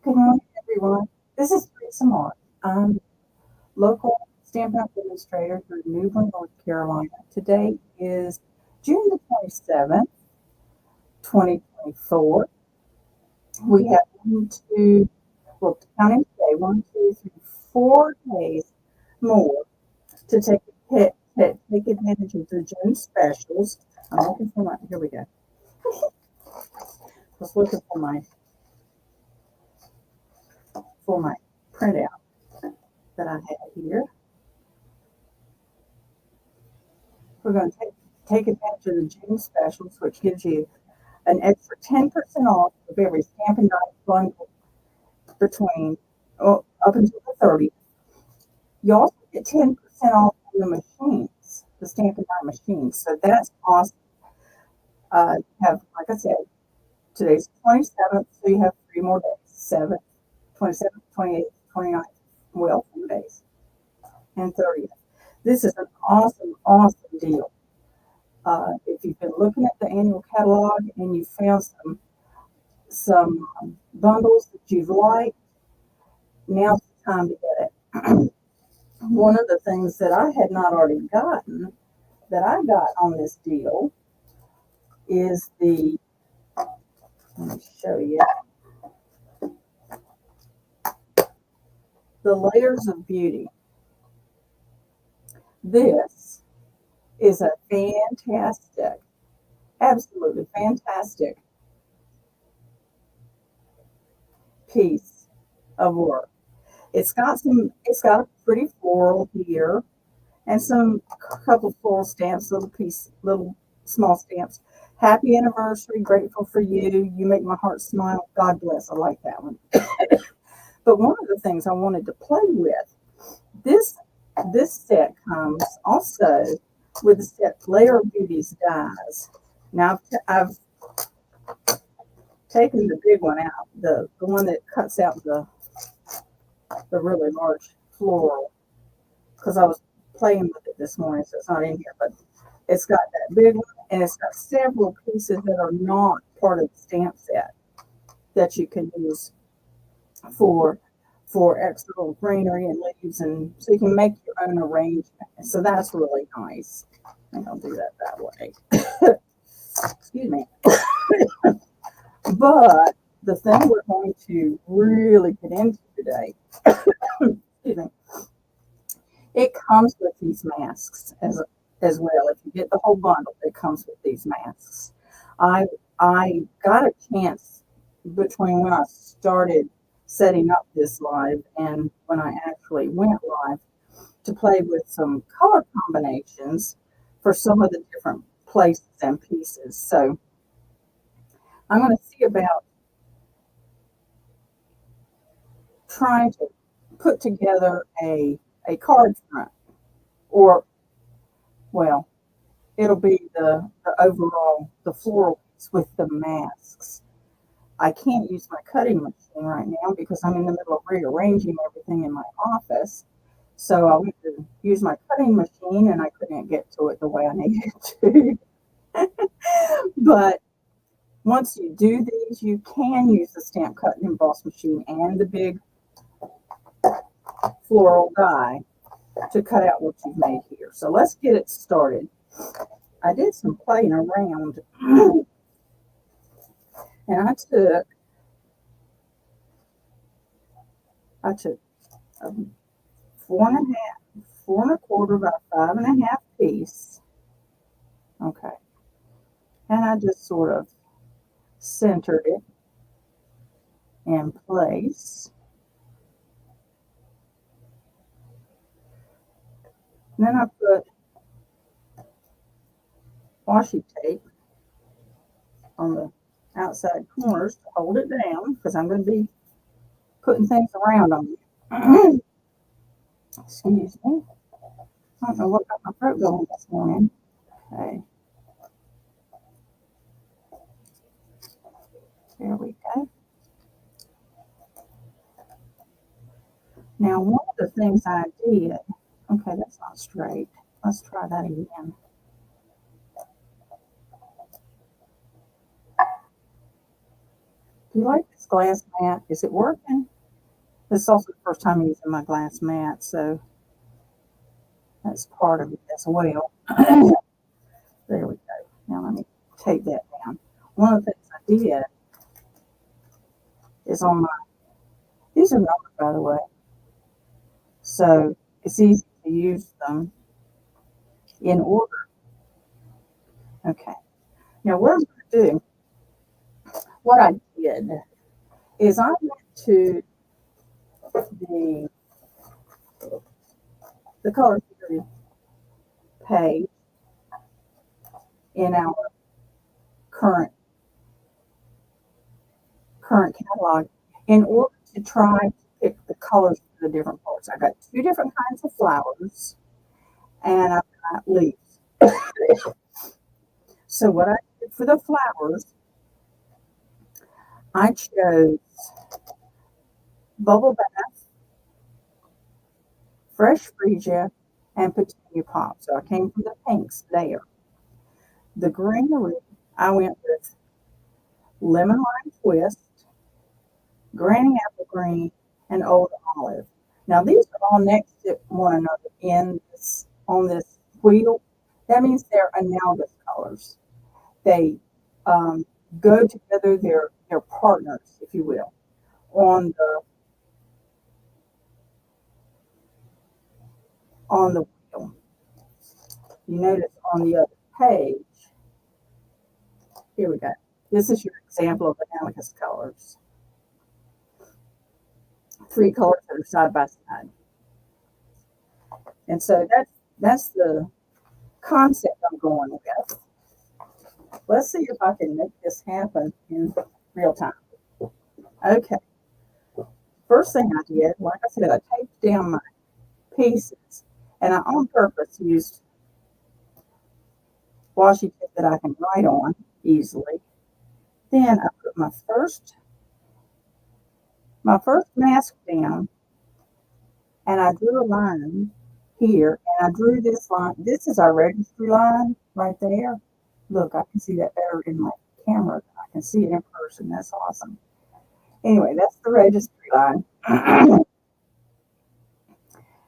Good morning, everyone. This is Teresa Mark. I'm local Stampin' Up! Administrator for New Bern, North Carolina. Today is June the 27th, 2024. We have counting today, 4 days more to take advantage of the June specials. I'm looking for here we go. I was looking for my printout that I have here. We're going to take advantage of the June specials, which gives you an extra 10% off of every Stampin' Up! Bundle between up until the 30th. You also get 10% off the machines, the Stampin' Up! Machines. So that's awesome. Like I said, today's 27th, so you have 3 more days 7th, 27th, 28th, 29th. Well, 4 days. And 30th. This is an awesome, awesome deal. If you've been looking at the annual catalog and you found some bundles that you've liked, now's the time to get it. One of the things that I had not already gotten that I got on this deal is let me show you, the Layers of Beauty. This is a fantastic, absolutely fantastic piece of work. It's got a pretty floral here and some couple floral stamps, little small stamps. Happy anniversary, grateful for you. You make my heart smile. God bless. I like that one. But one of the things I wanted to play with, this set comes also with the set Layer of Beauty's dies. Now I've taken the big one out, the one that cuts out the really large floral, because I was playing with it this morning, so it's not in here. But it's got that big one, and it's got several pieces that are not part of the stamp set that you can use for extra little greenery and leaves, and so you can make your own arrangement. So that's really nice. I think I'll do that way. Excuse me. But the thing we're going to really get into today, excuse me, it comes with these masks as well. If you get the whole bundle, it comes with these masks. I got a chance between when I started setting up this live and when I actually went live to play with some color combinations for some of the different places and pieces. So I'm going to see about trying to put together a card front, or well, it'll be the overall, the floral piece with the masks. I can't use my cutting machine right now because I'm in the middle of rearranging everything in my office. So I went to use my cutting machine and I couldn't get to it the way I needed to. But once you do these, you can use the Stamp Cut and Emboss machine and the big floral die to cut out what you've made here. So let's get it started. I did some playing around and I took a 4 1/4 by 5 1/2 piece. Okay. And I just sort of centered it in place. And then I put washi tape on the outside corners to hold it down because I'm going to be putting things around on it. Excuse me. I don't know what got my throat going this morning. Okay. There we go. Now, one of the things I did, okay, that's not straight. Let's try that again. Do you like this glass mat? Is it working? This is also the first time using my glass mat, so that's part of it as well. There we go. Now let me take that down. One of the things I did is on my, these are numbered by the way, so it's easy to use them in order. Okay. Now what I'm going to do, what I did is I went to the color theory page in our current catalog in order to try to pick the colors for the different parts. I got two different kinds of flowers and I've got leaves. So what I did for the flowers, I chose Bubble Bath, Fresh Freesia, and Petunia Pop. So I came from the pinks there. The greenery, I went with Lemon Lime Twist, Granny Apple Green, and Old Olive. Now these are all next to one another on this wheel. That means they're analogous colors. They go together. They're partners, if you will. On the wheel, you notice on the other page. Here we go. This is your example of analogous colors. Three colors that are side by side. And so that's the concept I'm going with. Let's see if I can make this happen in real time. Okay. First thing I did, like I said, I taped down my pieces and I on purpose used washi tape that I can write on easily. Then I put my first mask down and I drew a line here and I drew this line. This is our registry line right there. Look, I can see that better in my camera. I can see it in person. That's awesome. Anyway, that's the registry line.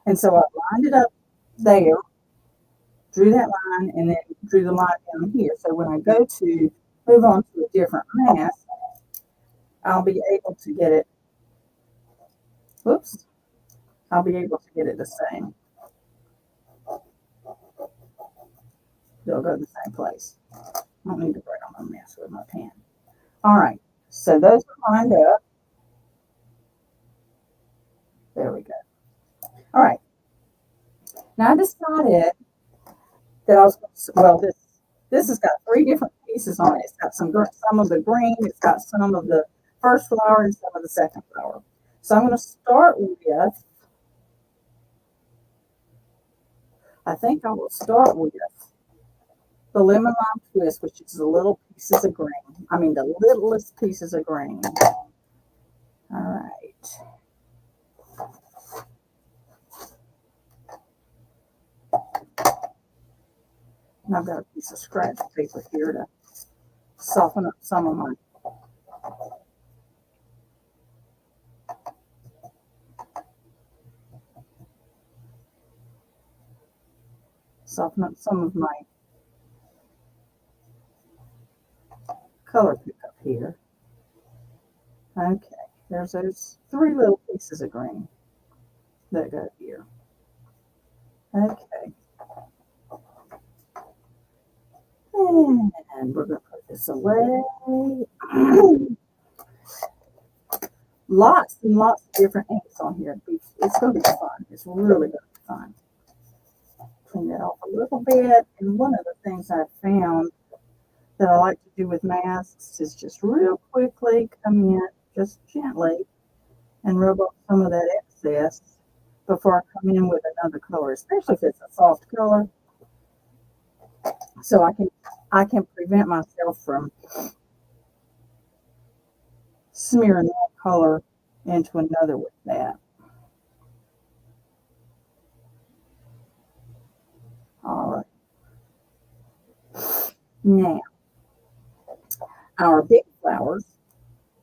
And so I lined it up there, drew that line, and then drew the line down here. So when I go to move on to a different mask, I'll be able to get it, whoops, I'll be able to get it the same. They'll go to the same place. I don't need to write on my mask with my pen. All right, so those are lined up. There we go. All right. Now I decided that I was, well, this has got three different pieces on it. It's got some of the green, it's got some of the first flower and some of the second flower. So I'm going to start with, I think I will start with the Lemon Lime Twist, which is the little pieces of green. I mean, the littlest pieces of green. All right. And I've got a piece of scratch paper here to soften up some of my color pickup here. Okay, there's those three little pieces of green that go here. Okay. And we're going to put this away. Lots and lots of different inks on here. It's going to be fun. It's really going to be fun. Clean that off a little bit. And one of the things I've found that I like to do with masks is just real quickly come in, just gently, and rub off some of that excess before I come in with another color, especially if it's a soft color. So I can prevent myself from smearing that color into another with that. All right. Now, our big flowers,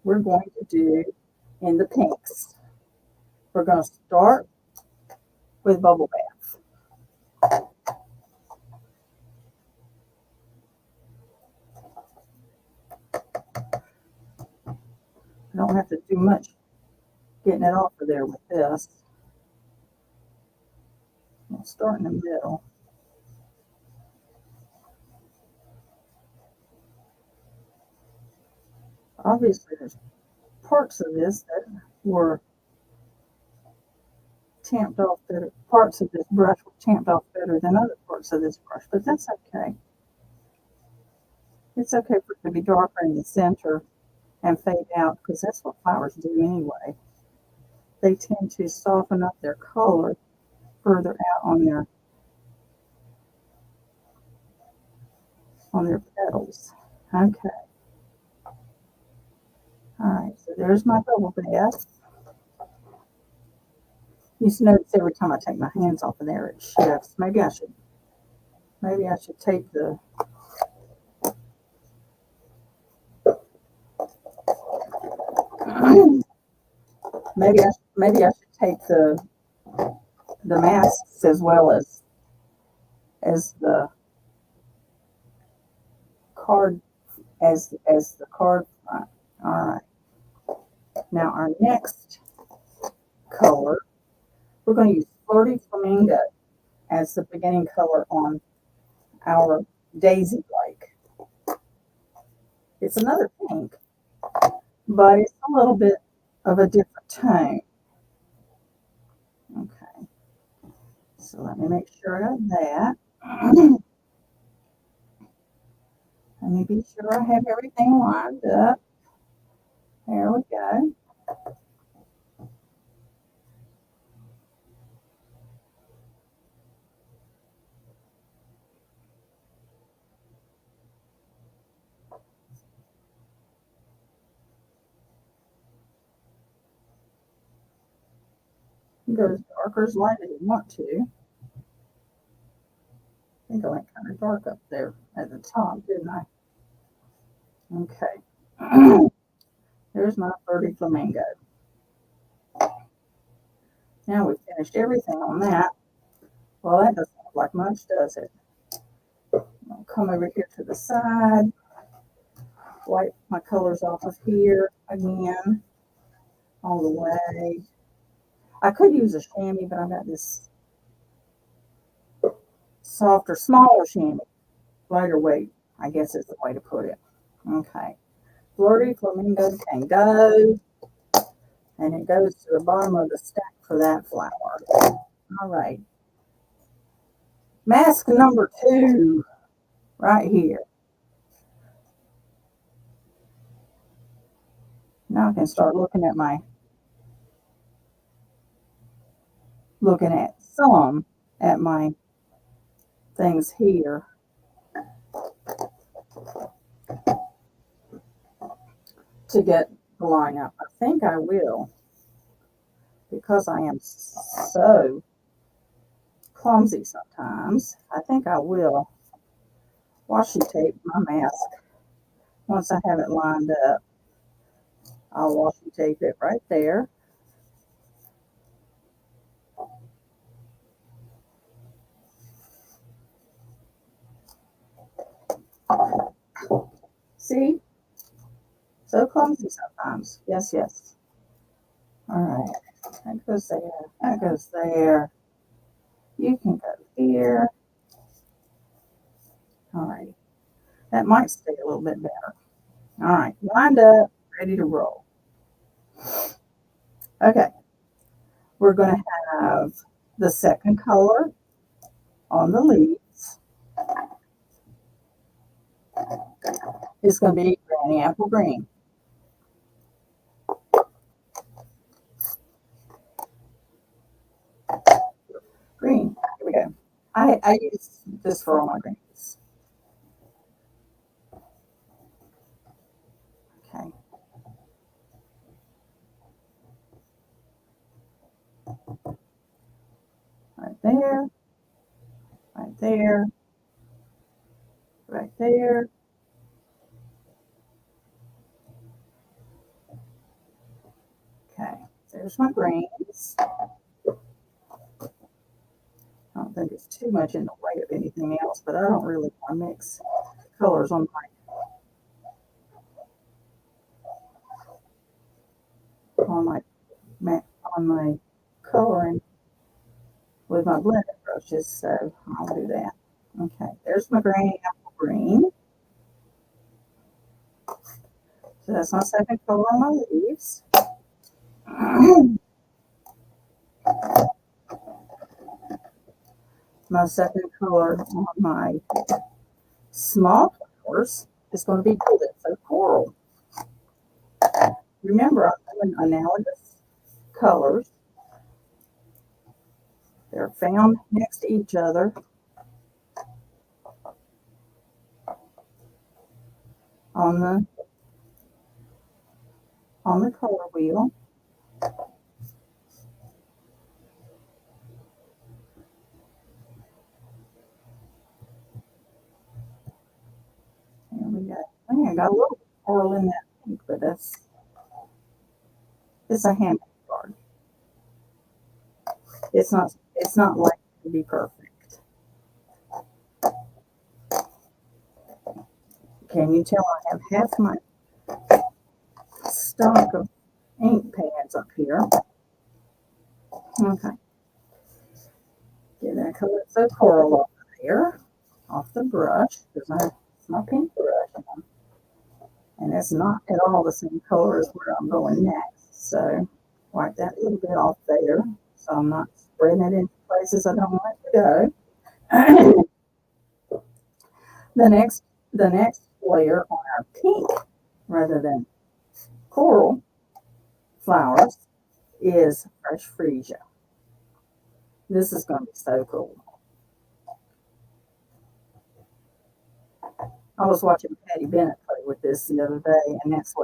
we're going to do in the pinks. We're going to start with Bubble Bath. I don't have to do much getting it off of there with this. I'll start in the middle. Obviously, there's parts of this that were tamped off better. Parts of this brush were tamped off better than other parts of this brush, but that's okay. It's okay for it to be darker in the center and fade out because that's what flowers do anyway. They tend to soften up their color further out on their petals. Okay. All right, so there's my Bubble Bath. You notice every time I take my hands off of there, it shifts. Maybe I should take the maybe I should take the masks as well as the card as the card front. All right. Now our next color, we're going to use Flirty Flamingo as the beginning color on our Daisy Lake. It's another pink, but it's a little bit of a different tone. Okay, so let me make sure I got that. Let me be sure I have everything lined up. There we go. You go as dark or as light as you want to. I think I went kind of dark up there at the top, didn't I? Okay. There's my Flirty Flamingo. Now we've finished everything on that. Well, that doesn't look like much, does it? I'll come over here to the side, wipe my colors off of here again, all the way. I could use a chamois, but I got this softer, smaller chamois, lighter weight, I guess is the way to put it. Okay. Flirty Flamingo can go, and it goes to the bottom of the stack for that flower. All right. Mask number 2, right here. Now I can start looking at my things here. To get the line up. I think I will, because I am so clumsy sometimes. I think I will washi tape my mask. Once I have it lined up, I'll washi tape it right there. See? So clumsy sometimes. Yes, yes. All right. That goes there. That goes there. You can go here. All right. That might stay a little bit better. All right. Lined up, ready to roll. Okay. We're going to have the second color on the leaves. It's going to be Granny Apple Green. Green. Here we go. I use this for all my greens. Okay. Right there. Right there. Right there. There's my greens. I don't think it's too much in the way of anything else, but I don't really want to mix colors on my on my coloring with my blender brushes, so I'll do that. Okay, there's my granny apple green. So that's my second color on my leaves. My second color on my small flowers is going to be Calypso Coral. Remember, I'm doing analogous colors. They're found next to each other on the color wheel. There we go. I think I got a little coral in that pink, but it's a handmade card. It's not likely to be perfect. Can you tell I have half my stock of ink pads up here? Okay. Get that Calypso Coral off there, off the brush, because it's my pink brush. And it's not at all the same color as where I'm going next. So wipe that little bit off there, so I'm not spreading it into places I don't want it to go. the next layer on our pink, rather than coral flowers, is fresh freesia. This is going to be so cool. I was watching Patty Bennett play with this the other day, and that's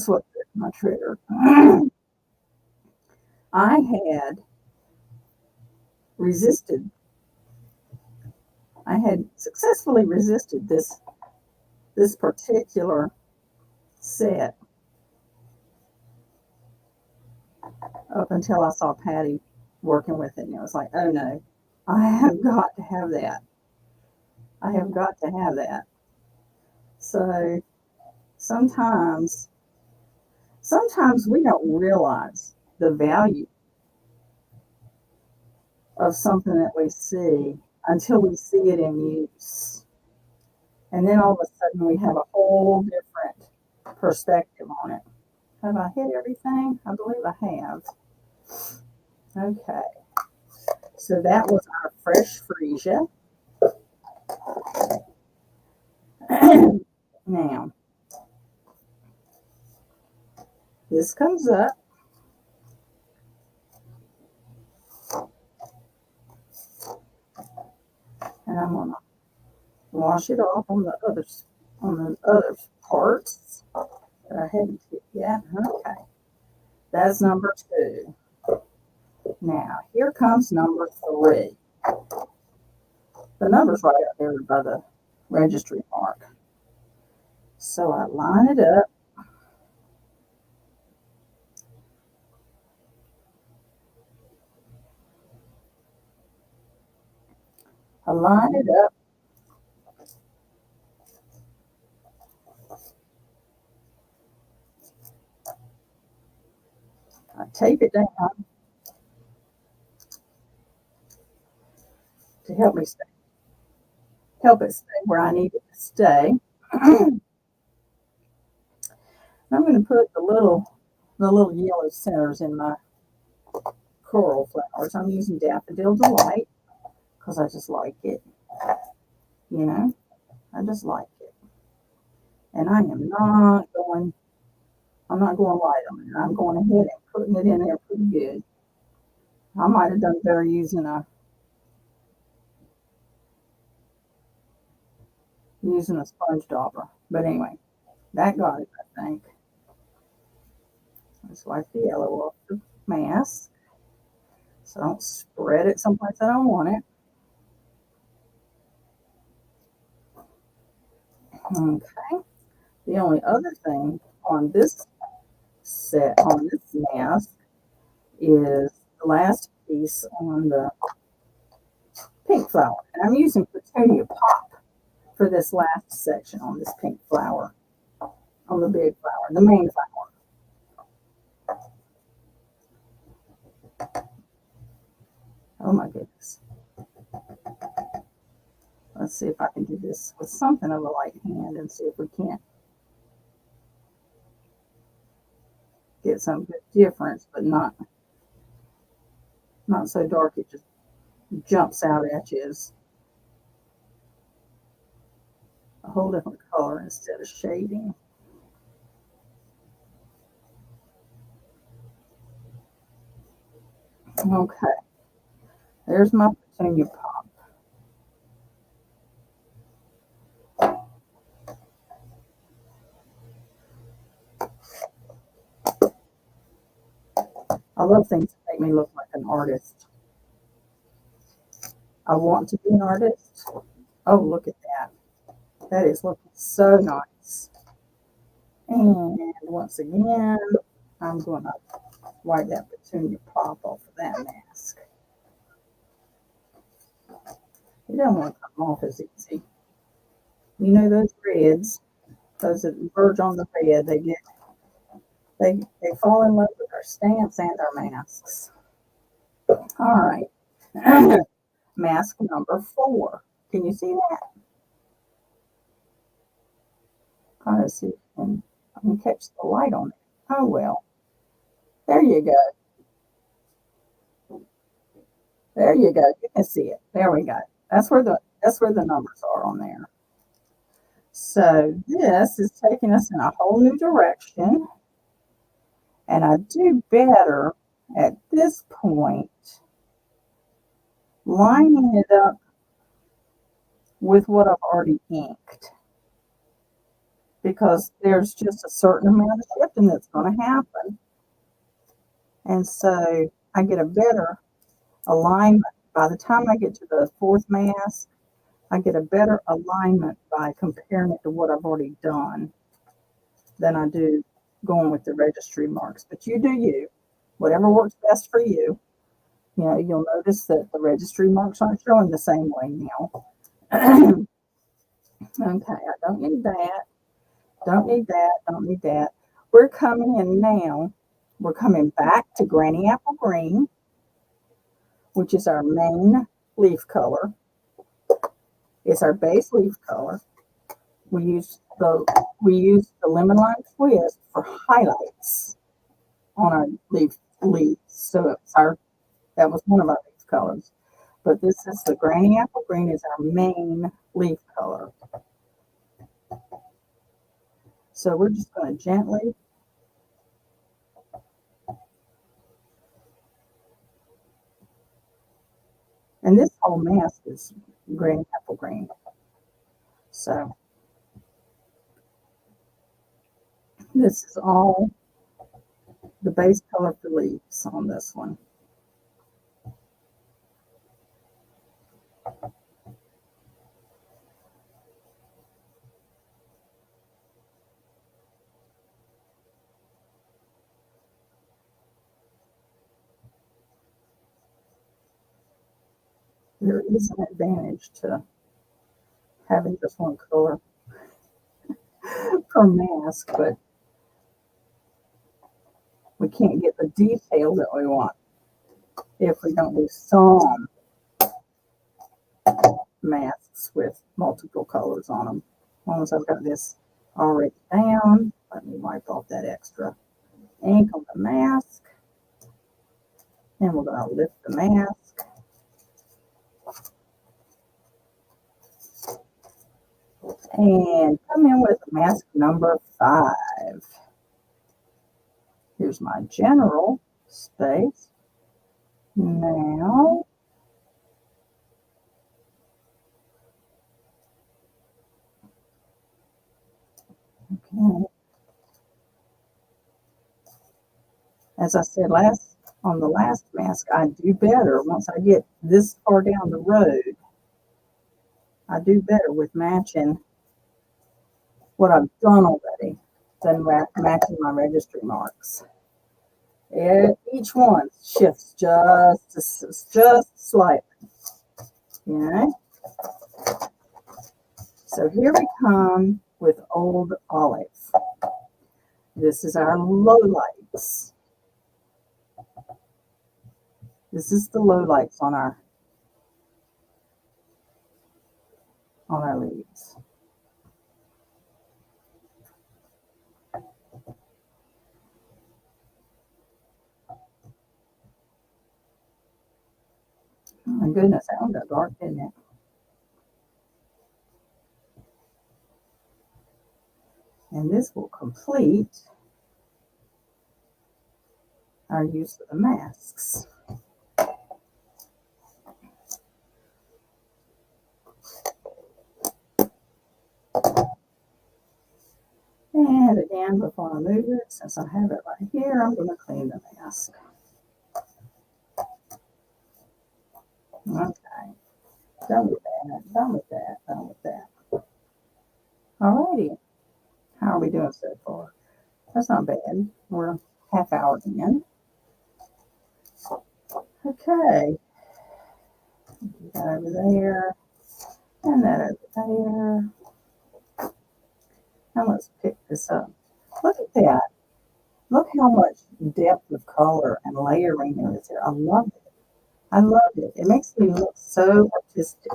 what my trigger. I had resisted. I had successfully resisted this particular set up until I saw Patty working with it, and it was like, oh no, I have got to have that. I have got to have that. So sometimes we don't realize the value of something that we see until we see it in use. And then all of a sudden we have a whole different perspective on it. Have I hit everything? I believe I have. Okay. So that was our fresh freesia. Now, this comes up. And I'm going to wash it off on the other parts that I haven't hit yet. Okay. That's number 2. Now, here comes number 3. The number's right up there by the registry mark. So I line it up. I line it up. I tape it down to help it stay where I need it to stay. I'm going to put the little yellow centers in my coral flowers. I'm using Daffodil Delight because I just like it. You know, I just like it. And I'm not going light on it. I'm going ahead and putting it in there pretty good. I might have done better using a sponge dauber. But anyway, that got it, I think. Let's wipe the yellow off the mask. So I don't spread it someplace I don't want it. Okay. The only other thing on this mask is the last piece on the pink flower. And I'm using Petunia Pop for this last section on this pink flower, on the big flower, the main flower. Oh my goodness. Let's see if I can do this with something of a light hand and see if we can't get some good difference, but not so dark it just jumps out at you as a whole different color instead of shading. Okay, there's my Petunia Pop. I love things that make me look like an artist. I want to be an artist. Oh, look at that. That is looking so nice. And once again, I'm going to wipe that Petunia Pop off of that mask. It doesn't want to come off as easy. You know those reds, those that verge on the red, they fall in love with our stamps and our masks. All right. Mask number 4. Can you see that? Trying to see if I can catch the light on it. Oh well. There you go. There you go. You can see it. There we go. That's where the numbers are on there. So this is taking us in a whole new direction. And I do better at this point lining it up with what I've already inked, because there's just a certain amount of shifting that's going to happen. And so I get a better alignment. By the time I get to the 4th mask, I get a better alignment by comparing it to what I've already done than I do going with the registry marks. But you do you. Whatever works best for you. You know, you'll notice that the registry marks aren't showing the same way now. Okay, I don't need that. Don't need that. Don't need that. We're coming in now. We're coming back to Granny Apple Green, which is our main leaf color. It's our base leaf color. We use the lemon lime twist for highlights on our leaves. So that was one of our leaf colors. But this is the Granny Apple Green is our main leaf color. So we're just going to gently and this whole mask is Granny Apple Green. So this is all the base color for leaves on this one. There is an advantage to having just one color per mask, but we can't get the detail that we want if we don't do some masks with multiple colors on them. As long as I've got this already down, let me wipe off that extra ink on the mask. And we're going to lift the mask. And come in with mask number 5. Here's my general space. Now, okay. As I said on the last mask, I do better once I get this far down the road. I do better with matching what I've done already than matching my registry marks. Each one shifts just slightly. Okay. So here we come with Old Olive. This is our lowlights. This is the lowlights on our leaves. Oh my goodness, that one got dark, didn't it? And this will complete our use of the masks. And again, before I move it, since I have it right here, I'm going to clean the mask. Okay, done with that, done with that, done with that. Alrighty, how are we doing so far? That's not bad. We're half hour in. Okay, that over there, and that over there. Now let's pick this up. Look at that. Look how much depth of color and layering there is there. I love it. I love it. It makes me look so artistic,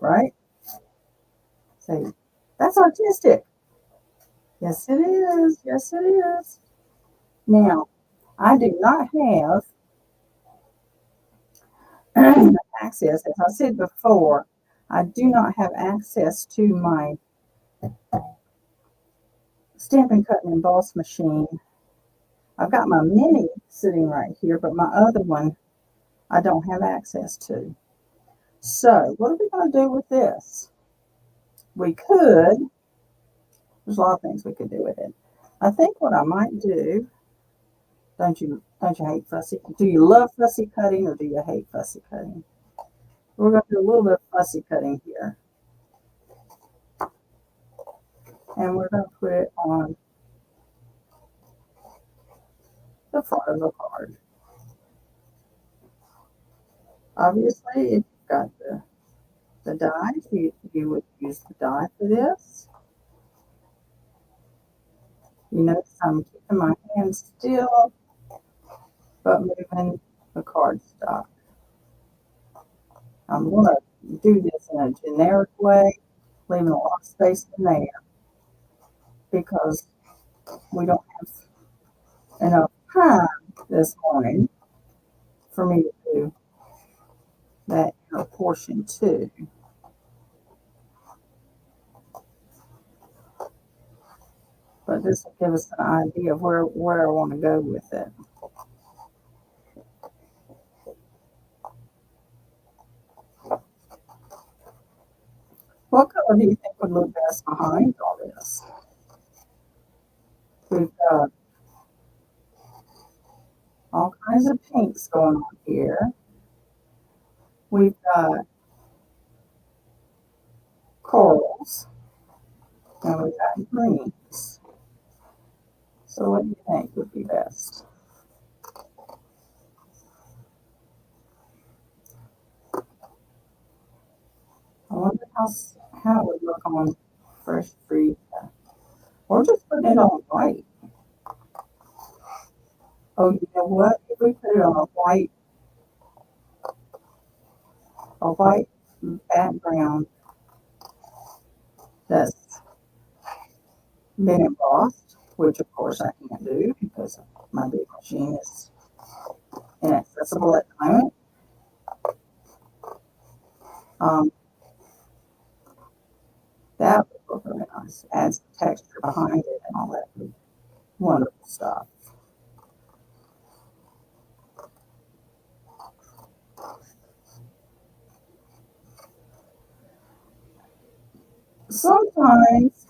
right? Say, that's artistic. Yes, it is. Yes, it is. Now, I do not have access, as I said before, I do not have access to my Stampin' Cut and Emboss machine. I've got my mini sitting right here, but my other one I don't have access to. So, what are we going to do with this? We could, there's a lot of things we could do with it. I think what I might do, don't you hate fussy? Do you love fussy cutting or do you hate fussy cutting? We're going to do a little bit of fussy cutting here. And we're going to put it on the front of the card. Obviously, if you've got the die, you would use the die for this. You notice I'm keeping my hand still, but moving the cardstock. I'm going to do this in a generic way, leaving a lot of space in there because we don't have enough time this morning for me to do that inner portion too. But this will give us an idea of where I want to go with it. What color do you think would look best behind all this? We've got all kinds of pinks going on here. We've got corals and we've got greens. So what do you think would be best? I wonder how it would look on fresh fruit. Or just put it on white. Oh, you know what? If we put it on a white background that's been embossed, which of course I can't do because my big machine is inaccessible at the moment. Um, that would look really nice. Adds texture behind it and all that wonderful stuff. Sometimes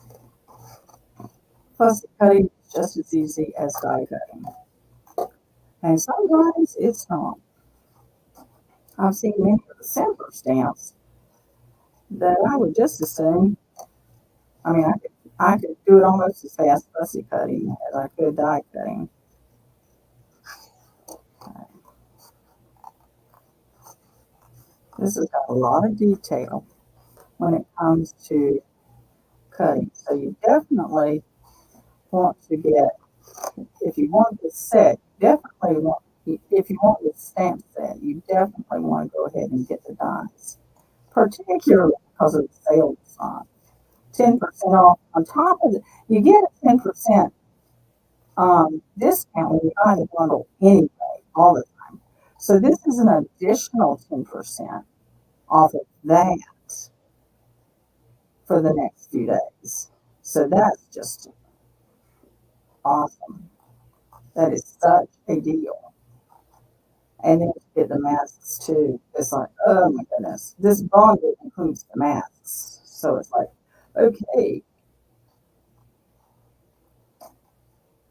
fussy cutting is just as easy as die cutting. And sometimes it's not. I've seen many of the simpler stamps that I would just assume, I mean, I could do it almost as fast fussy cutting as I could die cutting. Okay. This has got a lot of detail when it comes to cutting. So you definitely want to get, if you want this set, definitely want, if you want this stamp set, you definitely want to go ahead and get the dies, particularly because of the sale design. 10% off on top of it. You get a 10% discount when you buy the bundle anyway, all the time. So this is an additional 10% off of that for the next few days. So that's just awesome. That is such a deal. And then you get the masks too. It's like, oh my goodness, this bundle includes the masks. So it's like, okay.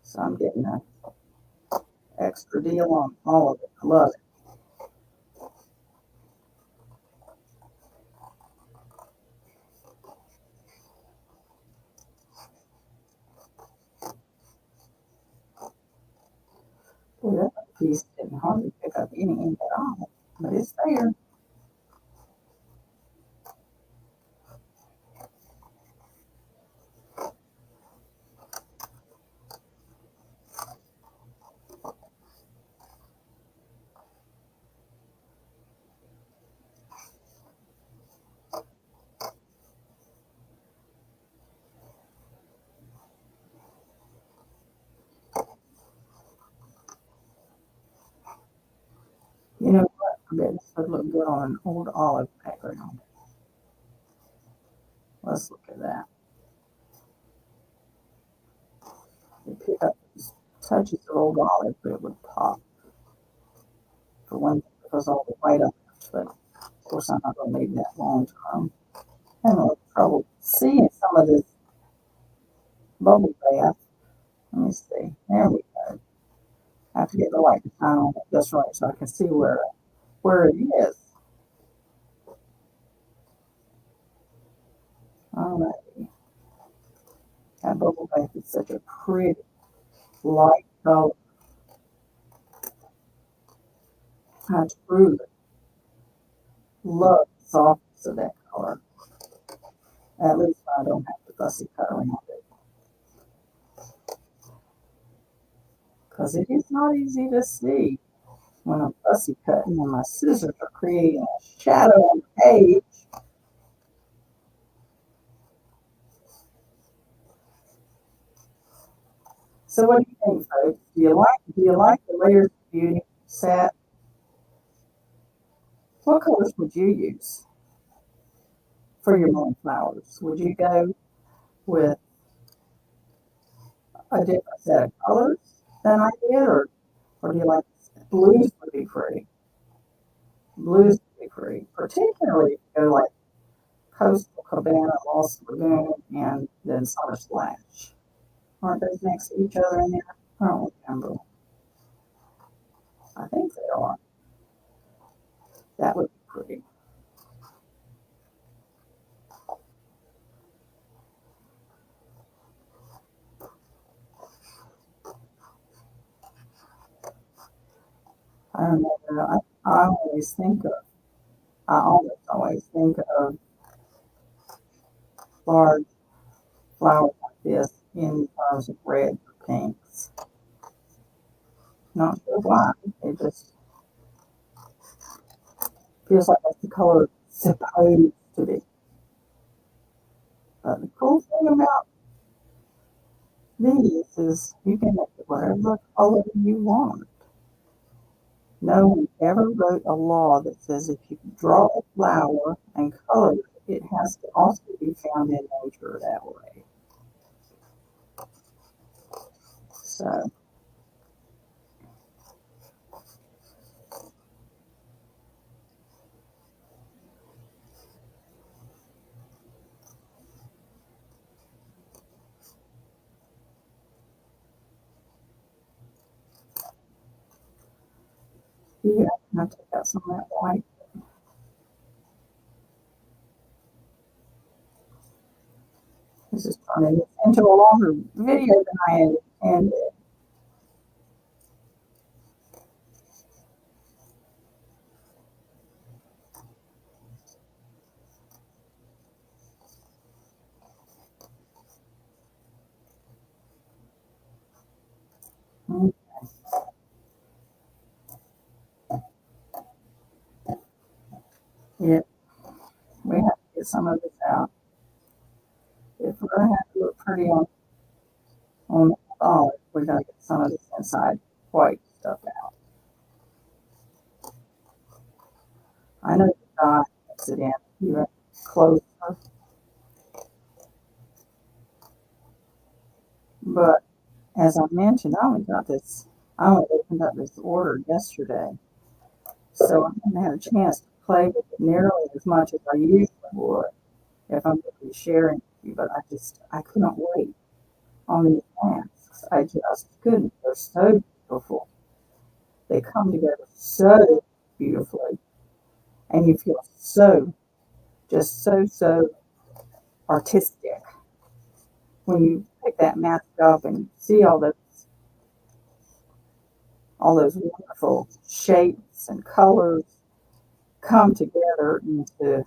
So I'm getting an extra deal on all of it. I love it. Boy, that piece didn't hardly pick up any ink at all, but it's there. You know what? I bet this would look good on an old olive background. Let's look at that. You pick up these touches of old olive, but it would pop. For one thing, because all the white on it, but of course I'm not going to leave that long term. Having a little trouble seeing some of this bubble bath. Let me see. There we go. I have to get the light to shine on it just right so I can see where it is. Alrighty. That bubble bath is such a pretty light color. I truly love the softness of that color. At least I don't have to fussy cut around it. Because it is not easy to see when I'm fussy cutting and my scissors are creating a shadow on the page. So what do you think, folks? Do you like the Layers of Beauty set? What colors would you use for your moonflowers? Would you go with a different set of colors than I did, or do you like blues would be pretty? Blues would be pretty, particularly if you go like Coastal Cabana, Lost Lagoon, and then Summer Splash. Aren't those next to each other in there? I don't remember. I think they are. That would be pretty. I don't know. I always think of, I almost always think of large flowers like this in terms of reds or pinks. Not sure why. It just feels like that's the color it's supposed to be. But the cool thing about these is you can make it whatever color you want. No one ever wrote a law that says if you draw a flower and color it, it has to also be found in nature that way. So, yeah, I'll take out some of that white. This is turning into a longer video than I had intended. get some of this out. If we're gonna have to look pretty on the olive, we gotta get some of this inside white stuff out. I know the dye makes it in even closer, but as I mentioned, I only opened up this order yesterday, so I haven't had a chance to play with it nearly as much as I usually would if I'm going to be sharing with you, but I couldn't wait on these masks. I just couldn't. They're so beautiful. They come together so beautifully, and you feel so artistic when you pick that mask up and see all those wonderful shapes and colors come together into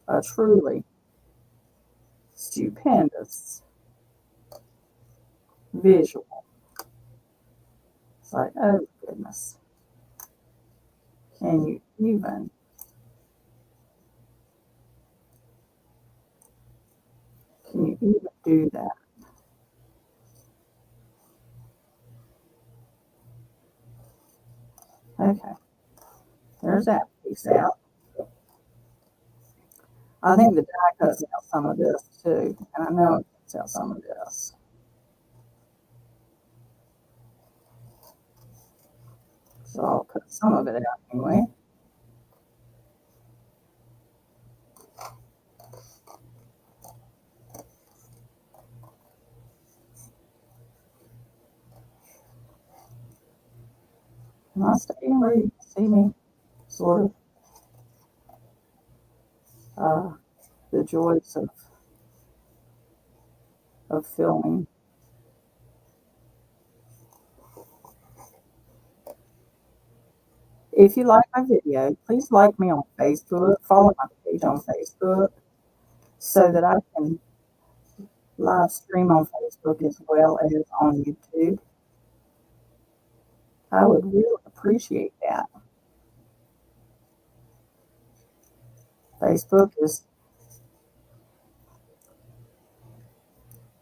a truly stupendous visual. It's like, oh goodness, can you even do that? Okay, there's that piece out. I think the die cuts out some of this too, and I know it cuts out some of this. So I'll cut some of it out anyway. Am I staying where you can see me? Sort of. The joys of filming. If you like my video, please like me on Facebook, follow my page on Facebook so that I can live stream on Facebook as well as on YouTube. I would really appreciate that. Facebook is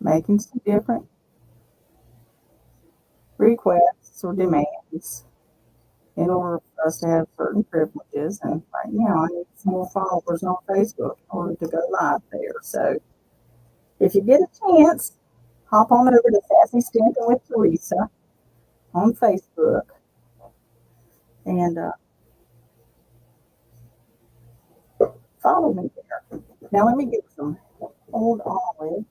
making some different requests or demands in order for us to have certain privileges. And right now, I need some more followers on Facebook in order to go live there. So if you get a chance, hop on over to Sassy Stamping with Teresa on Facebook and follow me there. Now let me get some old olive.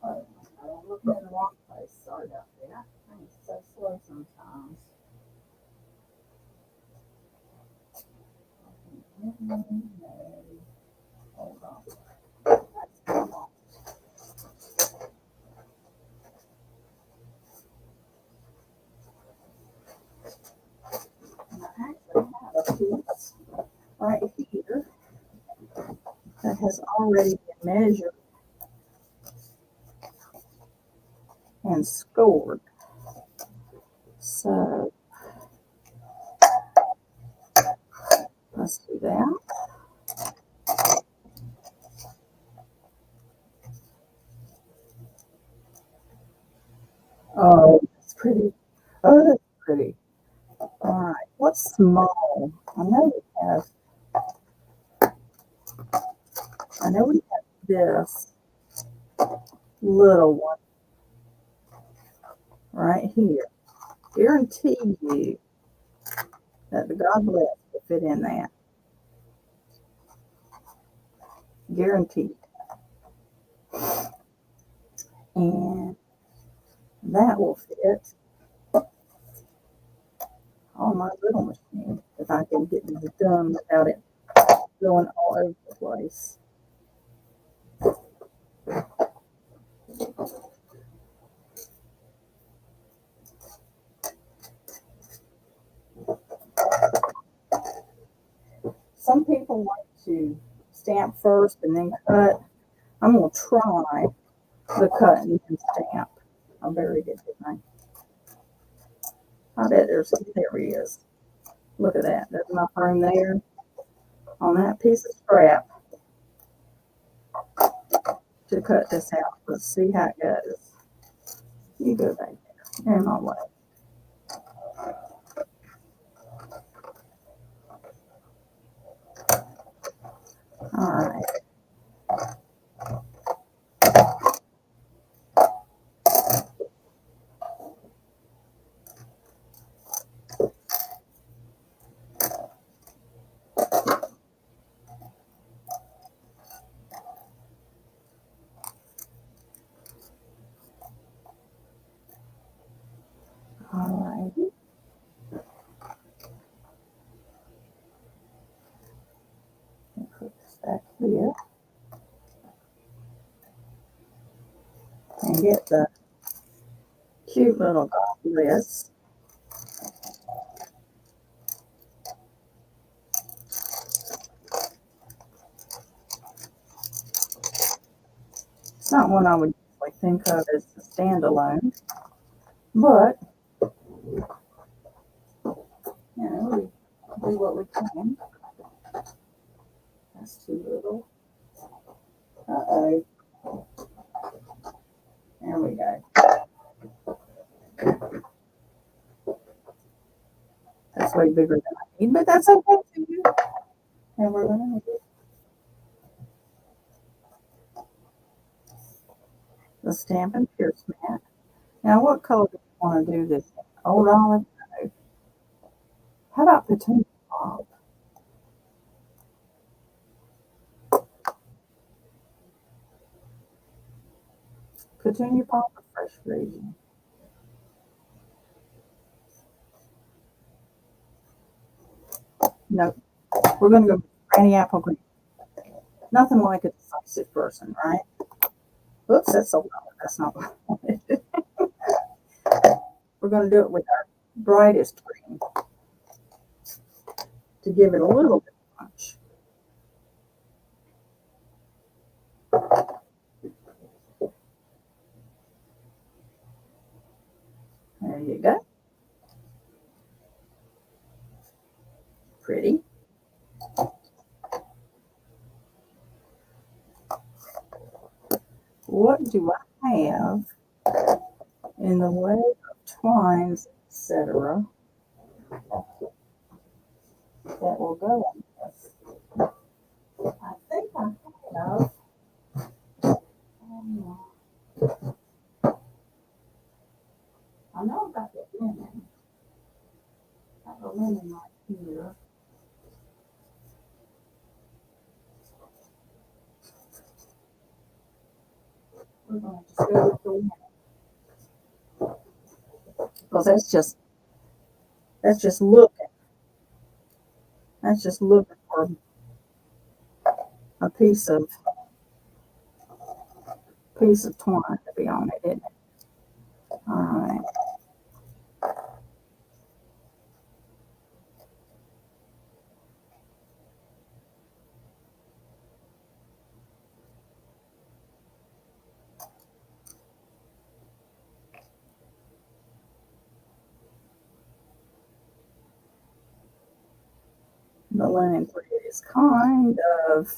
Oh, I'm looking in the wrong place. Sorry about that. I'm so slow sometimes. Hold on. And I actually have a piece right here that has already been measured and scored. So let's do that. Oh, that's pretty. Oh, that's pretty. All right. What's small? I know we have this little one right here. Guarantee you that the God bless will fit in that. Guaranteed. And that will fit on my little machine if I can get this done without it going all over the place. Some people like to stamp first and then cut. I'm going to try the cut and then stamp. I'm very good at mine. I bet there he is. Look at that. There's enough room there on that piece of scrap to cut this out. Let's see how it goes. You go back there. You're in my way. All right. All right. Put this back here and get the cute little golf list. It's not one I would usually think of as a standalone, but you know, we do what we can. That's too little. Uh-oh. There we go. That's way bigger than I need, but that's okay too. And we're gonna need the Stampin' Pierce mat. Now, what color do you want to do this? Old olive? No. How about petunia pop? Petunia pop or fresh freezing? No. We're going to go Granny Apple Green. Nothing like a decisive person, right? Oops, that's so loud. That's not what I wanted. We're going to do it with our brightest green to give it a little bit of punch. There you go. Pretty. What do I have in the way of twines, etc., that will go on this? I think I have. I know I've got the lemon. Got the lemon right here. We're going to just go with the lemon. Because that's just looking. That's just looking for a piece of twine to be on it, isn't it? All right. The linen thread is kind of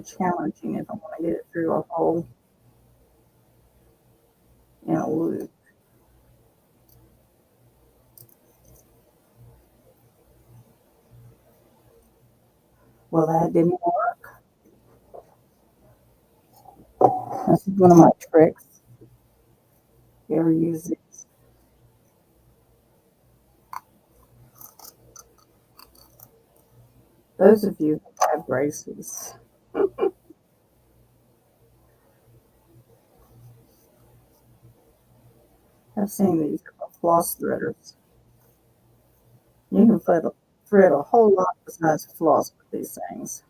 challenging if I want to get it through a hole in a loop. Well, that didn't work. That's one of my tricks. You ever use this? Those of you who have braces, I've seen these floss threaders. You can thread a whole lot besides floss with these things.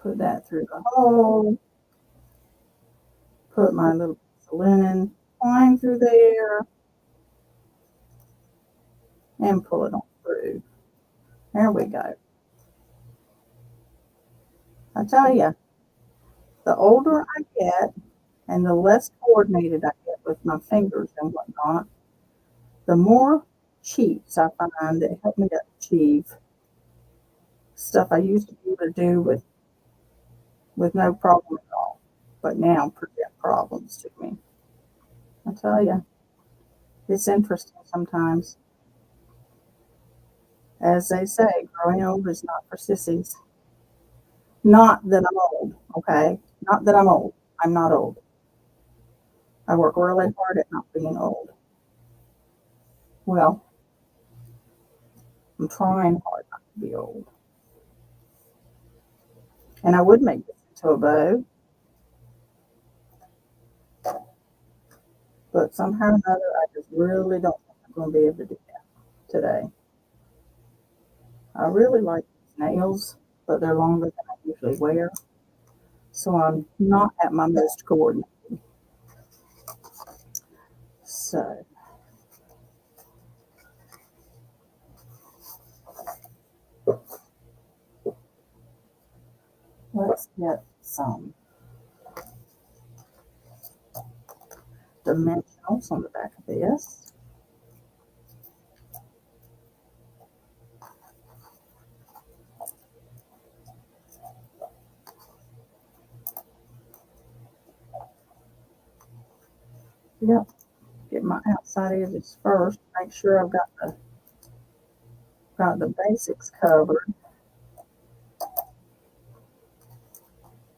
Put that through the hole. Put my little piece of linen twine through there and pull it on through. There we go. I tell you, the older I get and the less coordinated I get with my fingers and whatnot, the more cheats I find that help me to achieve stuff I used to be able to do with no problem at all, but now present problems to me. I tell you, it's interesting sometimes. As they say, growing old is not for sissies. Not that I'm old, okay? Not that I'm old. I'm not old. I work really hard at not being old. Well, I'm trying hard not to be old. And I would make this into a bow, but somehow or another, I just really don't think I'm going to be able to do that today. I really like these nails, but they're longer than I usually wear, so I'm not at my most coordinated. So let's get some dimensionals on the back of this. Yep, get my outside edges first. Make sure I've got the basics covered,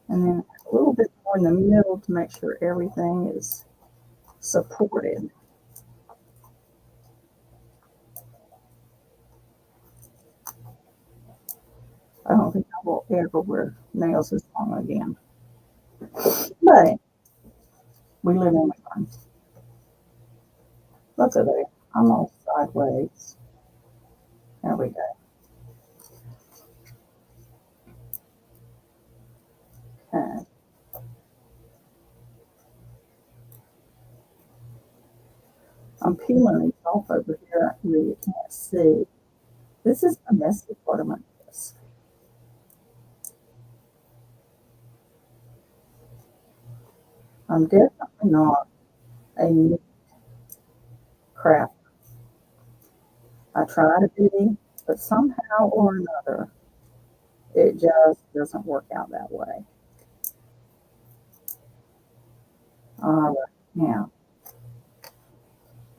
and then a little bit more in the middle to make sure everything is supported. I don't think I will ever wear nails this long again, but we live and we learn. Look at that. I'm all sideways. There we go. Okay. I'm peeling these off over here. You can't see. This is the messy part of my desk. I'm definitely not a neat crafter. I try to be, but somehow or another, it just doesn't work out that way. All right, now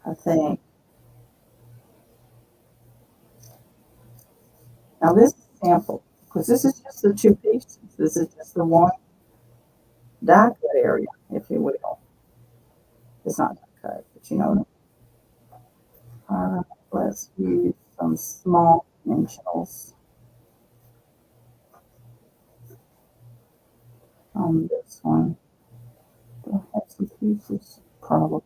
I think now this is sample because this is just the two pieces. This is just the one die cut area, if you will. It's not die cut, but you know. Let's use some small dimensionals on this one. Do I have some pieces? Probably.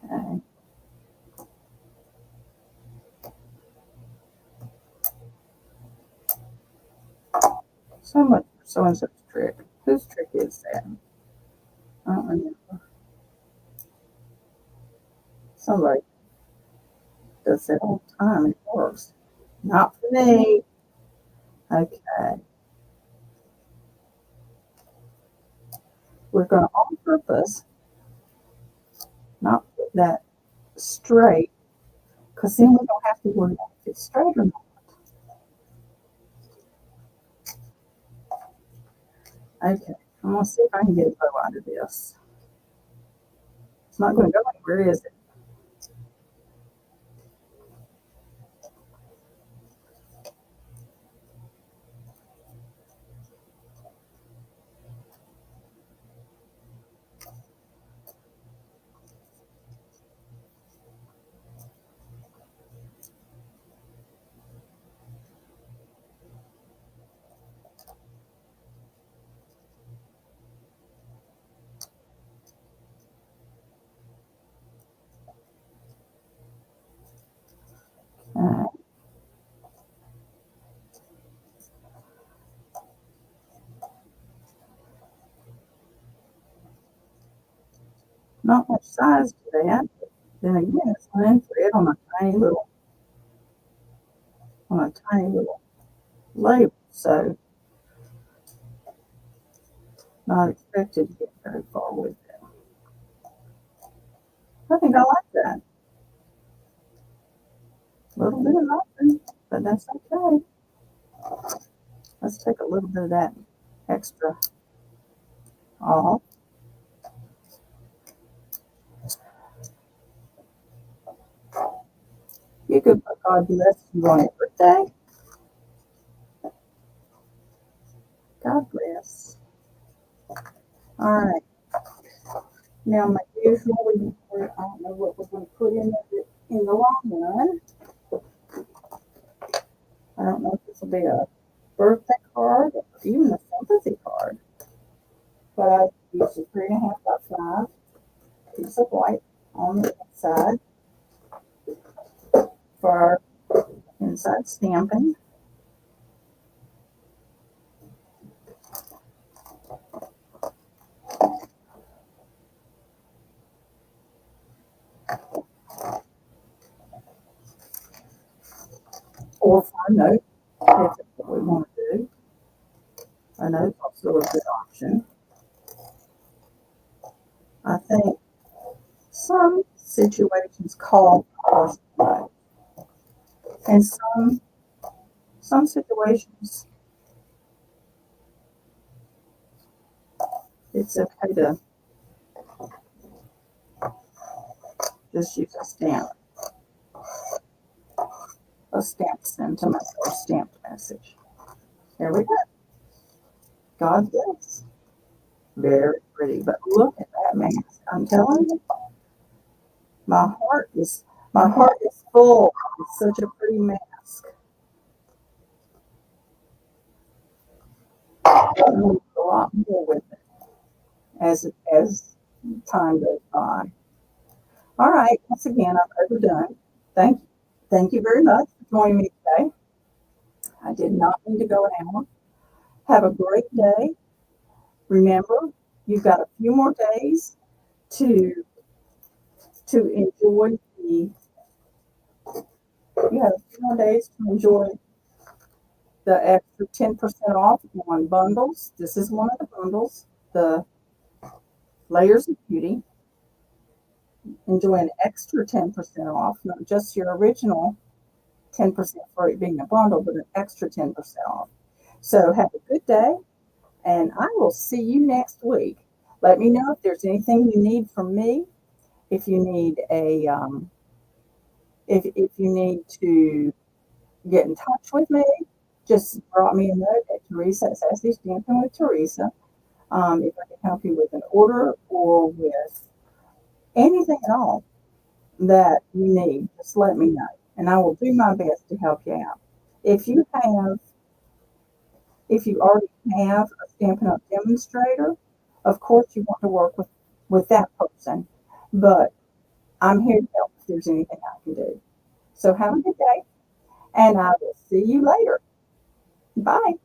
Okay. So much for so and so's trick. Whose trick is that? I don't remember. Somebody does that all the time. It works. Not for me. Okay. We're going to on purpose not put that straight because then we don't have to worry about if it's straight or not. Okay. I'm going to see if I can get a bow out of this. It's not going to go anywhere, is it? not much size to that. Then again, it's linen thread on a tiny little label, so not expected to get very far with it. I think I like that. A little bit of nothing, but that's okay. Let's take a little bit of that extra off. You could put God bless you on your birthday. God bless. All right. Now, my usual, I don't know what we're going to put in the long run. I don't know if this will be a birthday card or even a sympathy card. But I used a 3.5 by 5 piece of white on the inside for our inside stamping. Or for a note, if that's what we want to do. A note's also a good option. I think some situations call for a note, and some situations it's okay to just use a stamp sentiment or stamped message. There we go. God bless. Very pretty, but look at that mask. I'm telling you, my heart is full. It's such a pretty mask. I need a lot more with it as time goes by. All right, once again, I'm overdone. Thank you very much for joining me today. I did not mean to go an hour. Have a great day. Remember, you've got a few more days to enjoy the. You have a few more days to enjoy the extra 10% off on bundles. This is one of the bundles, the Layers of Beauty. Enjoy an extra 10% off, not just your original 10% for it being a bundle, but an extra 10% off. So have a good day, and I will see you next week. Let me know if there's anything you need from me. If you need if you need to get in touch with me, just drop me a note at Teresa at Sassy Stamping with Teresa. If I can help you with an order or with anything at all that you need, just let me know, and I will do my best to help you out. If you have, if you already have a Stampin' Up! Demonstrator, of course you want to work with that person, but I'm here to help if there's anything I can do. So have a good day, and I will see you later. Bye.